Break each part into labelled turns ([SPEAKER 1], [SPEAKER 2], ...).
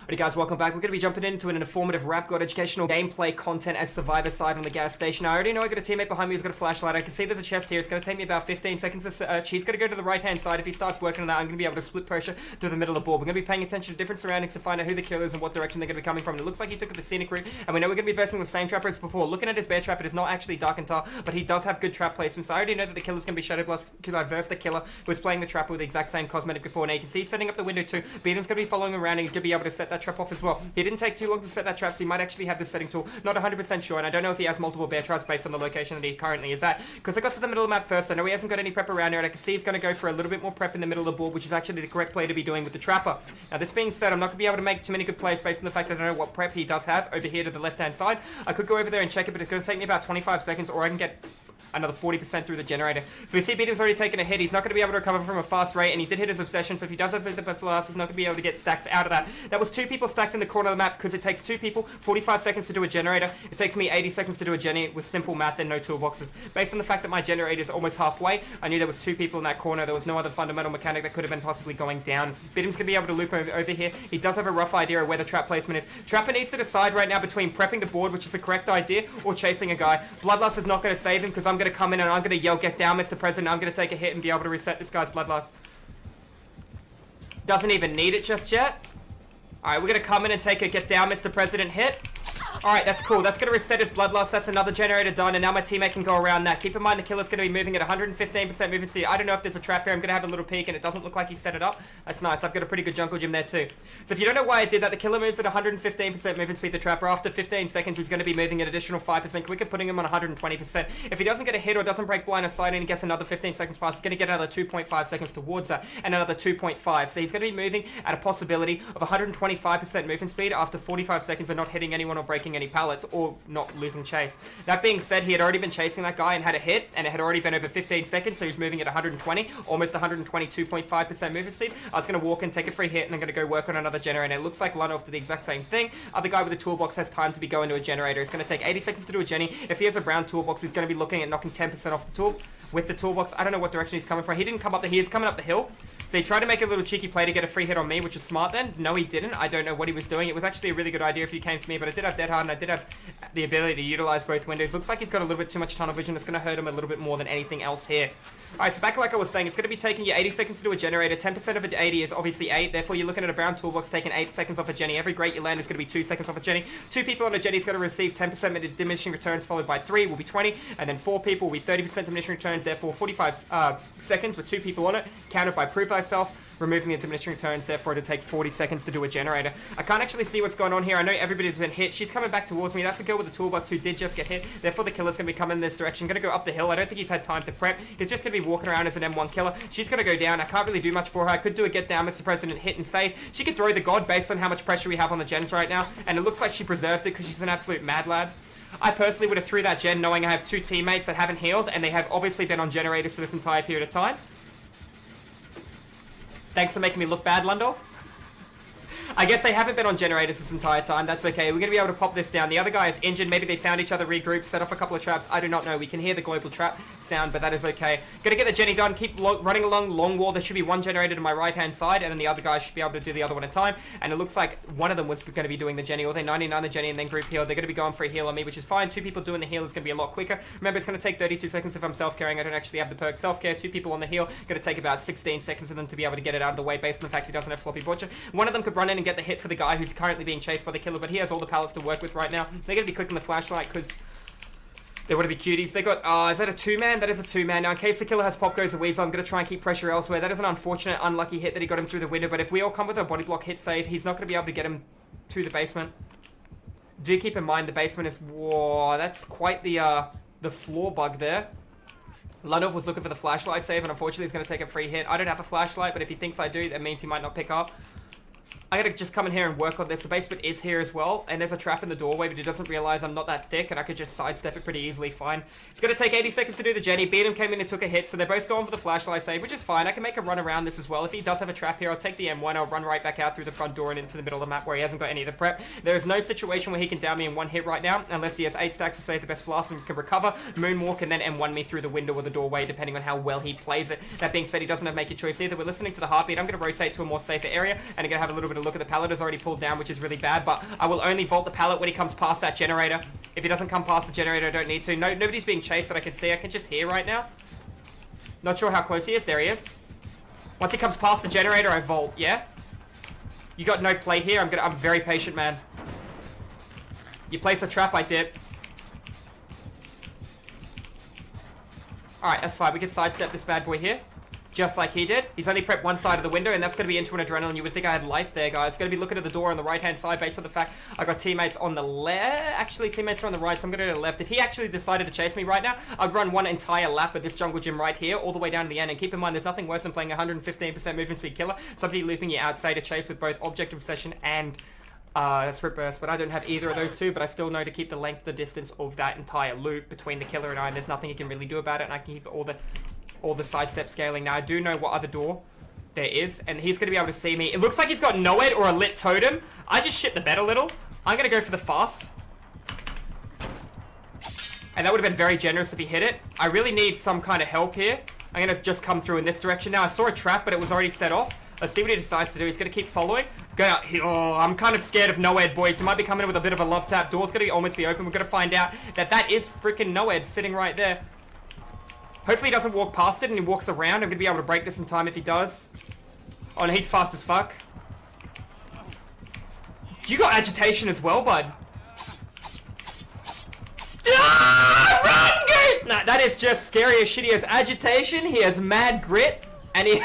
[SPEAKER 1] Alright guys, welcome back. We're going to be jumping into an informative Rapgod educational gameplay content as Survivor side on the gas station. I already know I got a teammate behind me who's got a flashlight. I can see there's a chest here. It's going to take me about 15 seconds to search. He's going to go to the right hand side. If he starts working on that, I'm going to be able to split pressure through the middle of the board. We're going to be paying attention to different surroundings to find out who the killer is and what direction they're going to be coming from. And it looks like he took the scenic route, and we know we're going to be versing the same trapper as before. Looking at his bear trap, it is not actually dark and tar, but he does have good trap placement. So I already know that the killer's going to be Shadow Blast because I versed the killer who was playing the trapper with the exact same cosmetic before. Now you can see he's setting up the window too. Beatum's going to be following him around, and he's going to be able to set that trap off as well. He didn't take too long to set that trap, so he might actually have this setting tool. Not 100% sure, and I don't know if he has multiple bear traps based on the location that he currently is at. Because I got to the middle of the map first, I know he hasn't got any prep around here, and I can see he's going to go for a little bit more prep in the middle of the board, which is actually the correct play to be doing with the trapper. Now this being said, I'm not going to be able to make too many good plays based on the fact that I don't know what prep he does have over here to the left hand side. I could go over there and check it, but it's going to take me about 25 seconds, or I can get another 40% through the generator. So we see Beatum's already taken a hit. He's not going to be able to recover from a fast rate, and he did hit his obsession, so if he does have the best last, he's not going to be able to get stacks out of that. That was two people stacked in the corner of the map, because it takes two people 45 seconds to do a generator. It takes me 80 seconds to do a Jenny with simple math and no toolboxes. Based on the fact that my generator is almost halfway, I knew there was two people in that corner. There was no other fundamental mechanic that could have been possibly going down. Beatum's going to be able to loop over here. He does have a rough idea of where the trap placement is. Trapper needs to decide right now between prepping the board, which is the correct idea, or chasing a guy. Bloodlust is not going to save him, because I'm going to come in and I'm going to yell, "Get down, Mr. President." I'm going to take a hit and be able to reset this guy's bloodlust. Doesn't even need it just yet. Alright, we're going to come in and take a "Get down, Mr. President" hit. Alright, that's cool. That's going to reset his bloodlust. That's another generator done, and now my teammate can go around that. Keep in mind the killer's going to be moving at 115% movement speed. I don't know if there's a trap here. I'm going to have a little peek, and it doesn't look like he set it up. That's nice. I've got a pretty good jungle gym there too. So if you don't know why I did that, the killer moves at 115% movement speed. The trapper, after 15 seconds, he's going to be moving an additional 5% quicker, putting him on 120%. If he doesn't get a hit or doesn't break blind or sight and he gets another 15 seconds past, he's going to get another 2.5 seconds towards that, and another 2.5. So he's going to be moving at a possibility of 125% movement speed after 45 seconds of not hitting anyone or breaking any pallets, or not losing chase. That being said, he had already been chasing that guy and had a hit, and it had already been over 15 seconds, so he was moving at 120, almost 122.5% movement speed. I was going to walk and take a free hit, and I'm going to go work on another generator. It looks like Lunoff did the exact same thing. Other guy with a toolbox has time to be going to a generator. It's going to take 80 seconds to do a Jenny. If he has a brown toolbox, he's going to be looking at knocking 10% off the tool. With the toolbox, I don't know what direction he's coming from. He didn't come up he is coming up the hill. So he tried to make a little cheeky play to get a free hit on me, which was smart then. No, he didn't. I don't know what he was doing. It was actually a really good idea if he came to me, but I did have Dead Hard, and I did have the ability to utilize both windows. Looks like he's got a little bit too much tunnel vision. It's going to hurt him a little bit more than anything else here. Alright, so back like I was saying, it's going to be taking you 80 seconds to do a generator. 10% of 80 is obviously 8. Therefore, you're looking at a brown toolbox taking 8 seconds off a Jenny. Every grate you land is going to be 2 seconds off a Jenny. 2 people on a Jenny is going to receive 10% diminishing returns, followed by 3 will be 20. And then 4 people will be 30% diminishing returns. Therefore, 45 seconds with 2 people on it. Counted by Prove Thyself, removing the diminishing returns. Therefore, it'll take 40 seconds to do a generator. I can't actually see what's going on here. I know everybody's been hit. She's coming back towards me. That's the girl with the toolbox who did just get hit. Therefore, the killer's going to be coming in this direction. Going to go up the hill. I don't think he's had time to prep. He's just going to be walking around as an M1 killer. She's going to go down. I can't really do much for her. I could do a Get Down, Mr. President, hit and save. She could throw the God based on how much pressure we have on the gens right now. And it looks like she preserved it because she's an absolute mad lad. I personally would have threw that gen knowing I have 2 teammates that haven't healed, and they have obviously been on generators for this entire period of time. Thanks for making me look bad, Lundorf. I guess they haven't been on generators this entire time. That's okay. We're going to be able to pop this down. The other guy is injured. Maybe they found each other, regrouped, set off a couple of traps. I do not know. We can hear the global trap sound, but that is okay. Going to get the Jenny done. Keep running along long wall. There should be 1 generator to my right-hand side, and then the other guys should be able to do the other one in time. And it looks like one of them was going to be doing the Jenny, or they 99 the Jenny and then group heal. They're going to be going for a heal on me, which is fine. 2 people doing the heal is going to be a lot quicker. Remember, it's going to take 32 seconds if I'm self-caring. I don't actually have the perk self-care. 2 people on the heal. Going to take about 16 seconds for them to be able to get it out of the way based on the fact he doesn't have Sloppy Butcher. One of them could run in and get the hit for the guy who's currently being chased by the killer, but he has all the pallets to work with right now. They're going to be clicking the flashlight because they want to be cuties. They got, is that a 2-man? That is a 2-man. Now, in case the killer has Pop Goes the Weasel, I'm going to try and keep pressure elsewhere. That is an unfortunate, unlucky hit that he got him through the window, but if we all come with a body block hit save, he's not going to be able to get him to the basement. Do keep in mind the basement is, whoa, that's quite the floor bug there. Lunov was looking for the flashlight save, and unfortunately he's going to take a free hit. I don't have a flashlight, but if he thinks I do, that means he might not pick up. I gotta just come in here and work on this. The basement is here as well, and there's a trap in the doorway, but he doesn't realize I'm not that thick, and I could just sidestep it pretty easily, fine. It's gonna take 80 seconds to do the Jenny. Beatum came in and took a hit, so they're both going for the flashlight save, which is fine. I can make a run around this as well. If he does have a trap here, I'll take the M1, I'll run right back out through the front door and into the middle of the map where he hasn't got any of the prep. There is no situation where he can down me in 1 hit right now, unless he has 8 stacks to save the best flask and can recover, moonwalk, and then M1 me through the window or the doorway, depending on how well he plays it. That being said, he doesn't have make a choice either. We're listening to the heartbeat. I'm gonna rotate to a more safer area, and I'm gonna have a little bit able to look at. The pallet is already pulled down, which is really bad, but I will only vault the pallet when he comes past that generator. If he doesn't come past the generator, I don't need to. No, nobody's being chased that I can see. I can just hear right now. Not sure how close he is. There he is. Once he comes past the generator, I vault. Yeah? You got no play here. I'm very patient, man. You place a trap, I dip. Alright, that's fine. We can sidestep this bad boy here. Just like he did. He's only prepped one side of the window, and that's going to be into an adrenaline. You would think I had life there, guys. Going to be looking at the door on the right-hand side based on the fact I got teammates on the left. Actually, teammates are on the right, so I'm going to go to the left. If he actually decided to chase me right now, I'd run one entire lap of this jungle gym right here, all the way down to the end. And keep in mind, there's nothing worse than playing 115% movement speed killer. Somebody looping you outside to chase with both object obsession and sprint burst, but I don't have either of those two, but I still know to keep the length, the distance of that entire loop between the killer and I, and there's nothing he can really do about it, and I can keep all the sidestep scaling. Now, I do know what other door there is, and he's going to be able to see me. It looks like he's got Noed or a lit totem. I just shit the bed a little. I'm going to go for the fast. And that would have been very generous if he hit it. I really need some kind of help here. I'm going to just come through in this direction. Now, I saw a trap, but it was already set off. Let's see what he decides to do. He's going to keep following. Oh, I'm kind of scared of Noed, boys. He might be coming in with a bit of a love tap. Door's going to almost be open. We're going to find out that that is freaking Noed sitting right there. Hopefully he doesn't walk past it and he walks around. I'm going to be able to break this in time if he does. Oh, no, he's fast as fuck. You got agitation as well, bud. Ah, run, Goose! Nah, that is just scary as shit. He has agitation. He has mad grit. And he...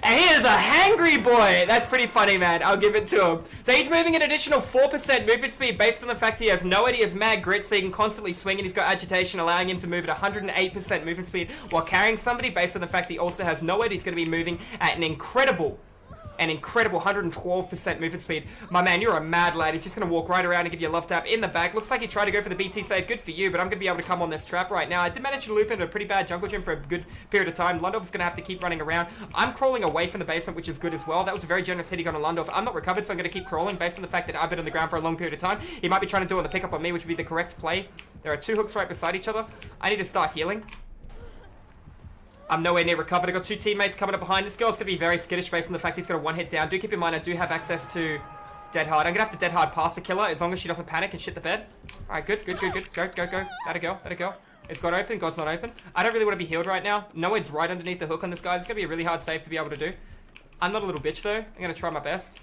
[SPEAKER 1] And he is a hangry boy. That's pretty funny, man. I'll give it to him. So he's moving an additional 4% movement speed based on the fact he has Noed, he has mad grit, so he can constantly swing, and he's got agitation, allowing him to move at 108% movement speed while carrying somebody. Based on the fact he also has Noed, he's going to be moving at an incredible 112% movement speed. My man, you're a mad lad. He's just going to walk right around and give you a love tap in the back. Looks like he tried to go for the BT save. Good for you, but I'm going to be able to come on this trap right now. I did manage to loop into a pretty bad jungle gym for a good period of time. Lundorf is going to have to keep running around. I'm crawling away from the basement, which is good as well. That was a very generous hit he got on Lundorf. I'm not recovered, so I'm going to keep crawling based on the fact that I've been on the ground for a long period of time. He might be trying to do on the pickup on me, which would be the correct play. There are two hooks right beside each other. I need to start healing. I'm nowhere near recovered. I got two teammates coming up behind. This girl's going to be very skittish based on the fact he's got a one hit down. Do keep in mind I do have access to dead hard. I'm going to have to dead hard past the killer as long as she doesn't panic and shit the bed. Alright, good. Go. Let it go. It's got open. God's not open. I don't really want to be healed right now. Noed's right underneath the hook on this guy. This is going to be a really hard save to be able to do. I'm not a little bitch though. I'm going to try my best.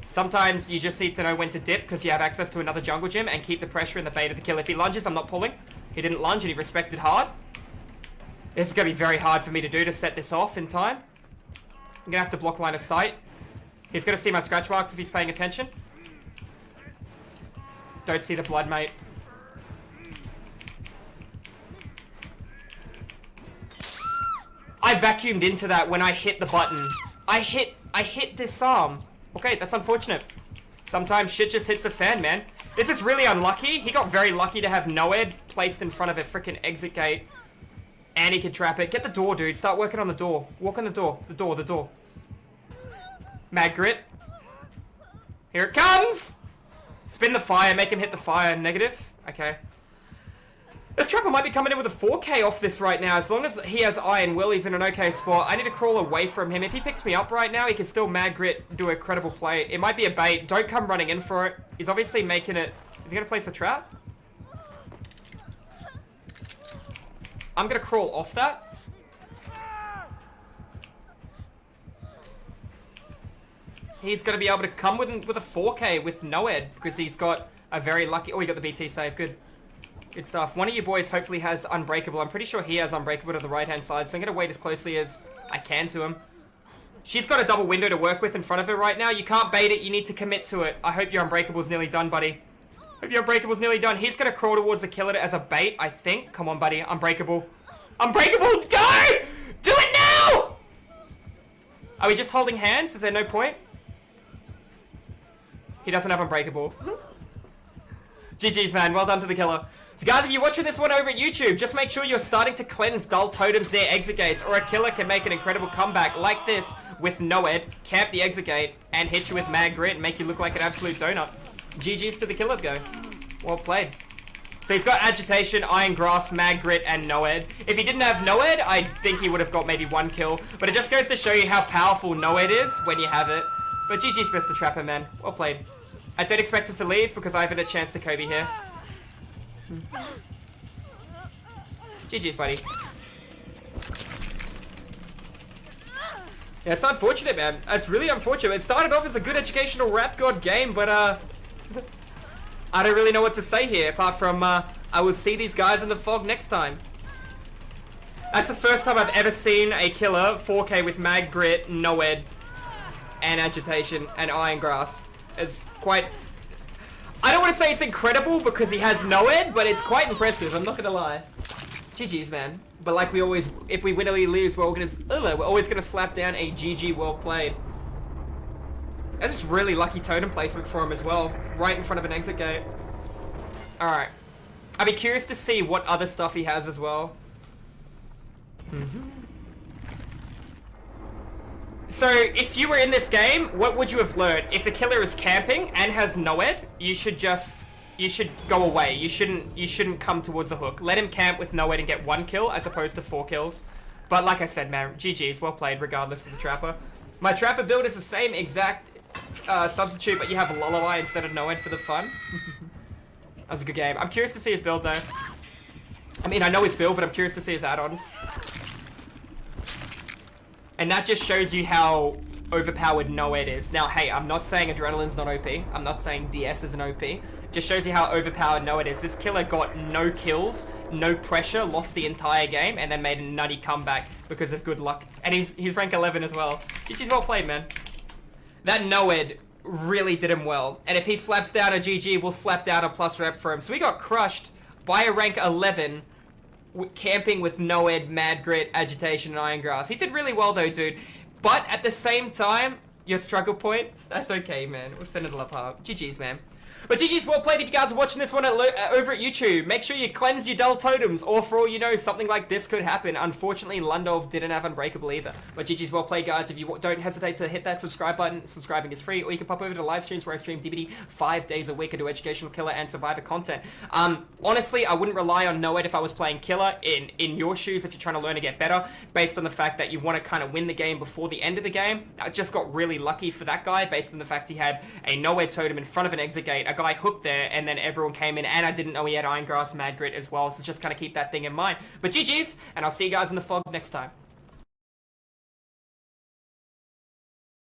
[SPEAKER 1] Sometimes you just need to know when to dip because you have access to another jungle gym and keep the pressure in the bait of the kill. If he lunges, I'm not pulling. He didn't lunge and he respected hard. This is going to be very hard for me to do to set this off in time. I'm going to have to block line of sight. He's going to see my scratch marks if he's paying attention. Don't see the blood, mate. I vacuumed into that when I hit the button. I hit disarm. Okay, that's unfortunate. Sometimes shit just hits a fan, man. This is really unlucky. He got very lucky to have Noed placed in front of a freaking exit gate. And he could trap it. Get the door, dude. Start working on the door. Walk on the door. The door. Mad grit. Here it comes! Spin the fire. Make him hit the fire. Negative. Okay. This trapper might be coming in with a 4K off this right now. As long as he has iron will, he's in an okay spot. I need to crawl away from him. If he picks me up right now, he can still mad grit, do a credible play. It might be a bait. Don't come running in for it. He's obviously making it... Is he going to place a trap? I'm going to crawl off that. He's going to be able to come with a 4K with Noed because he's got a very lucky... Oh, he got the BT save. Good. Good stuff. One of you boys hopefully has Unbreakable. I'm pretty sure he has Unbreakable to the right-hand side, so I'm going to wait as closely as I can to him. She's got a double window to work with in front of her right now. You can't bait it. You need to commit to it. I hope your Unbreakable's nearly done, buddy. Hope your Unbreakable's nearly done. He's going to crawl towards the killer as a bait, I think. Come on, buddy. Unbreakable. Unbreakable, go! Do it now! Are we just holding hands? Is there no point? He doesn't have Unbreakable. GG's, man. Well done to the killer. So guys, if you're watching this one over at YouTube, just make sure you're starting to cleanse dull totems near exit gates, or a killer can make an incredible comeback like this with Noed, camp the exit gate, and hit you with mad grit and make you look like an absolute donut. GG's to the killer, go. Well played. So he's got Agitation, Iron Grasp, Mad Grit, and Noed. If he didn't have Noed, I think he would have got maybe 1 kill. But it just goes to show you how powerful Noed is when you have it. But GG's Mr. Trapper, man. Well played. I don't expect him to leave because I haven't had a chance to Kobe here. GG's, buddy. Yeah, it's unfortunate, man. It's really unfortunate. It started off as a good educational Rapgod game, but, I don't really know what to say here, apart from, I will see these guys in the fog next time. That's the first time I've ever seen a killer 4K with Mag Grit, Noed, and Agitation, and Iron Grasp. It's quite... I don't want to say it's incredible because he has Noed, but it's quite impressive, I'm not gonna lie. GG's, man. But like we always, if we win or lose, we're always gonna slap down a GG well played. That's just really lucky totem placement for him as well, right in front of an exit gate. Alright. I'd be curious to see what other stuff he has as well. So, if you were in this game, what would you have learned? If the killer is camping and has Noed, you should go away. You shouldn't come towards the hook. Let him camp with Noed and get 1 kill as opposed to 4 kills. But like I said, man, GG's, well played regardless of the Trapper. My Trapper build is the same exact substitute, but you have a Lullaby instead of Noed for the fun. That was a good game. I'm curious to see his build though. I mean, I know his build, but I'm curious to see his add-ons. And that just shows you how overpowered Noed is. Now, hey, I'm not saying Adrenaline's not OP. I'm not saying DS isn't OP. Just shows you how overpowered Noed is. This killer got no kills, no pressure, lost the entire game, and then made a nutty comeback because of good luck. And he's rank 11 as well. GG's well played, man. That Noed really did him well. And if he slaps down a GG, we'll slap down a plus rep for him. So we got crushed by a rank 11 camping with Noed, Mad Grit, Agitation, and Iron Grass. He did really well though, dude. But at the same time, your struggle points, that's okay, man. We'll send it all apart. GG's, man. But GG's well played. If you guys are watching this one over at YouTube, make sure you cleanse your dull totems, or for all you know, something like this could happen. Unfortunately, Lundolf didn't have Unbreakable either. But GG's well played, guys. If you don't hesitate to hit that subscribe button, subscribing is free, or you can pop over to live streams where I stream DBD 5 days a week. I do educational killer and survivor content. Honestly, I wouldn't rely on Noed if I was playing killer in your shoes if you're trying to learn to get better, based on the fact that you want to kind of win the game before the end of the game. I just got really lucky for that guy, based on the fact he had a Noed totem in front of an exit gate, a guy hooked there, and then everyone came in, and I didn't know he had Iron Grass, Mad Grit as well, so just kind of keep that thing in mind. But GG's, and I'll see you guys in the fog next time.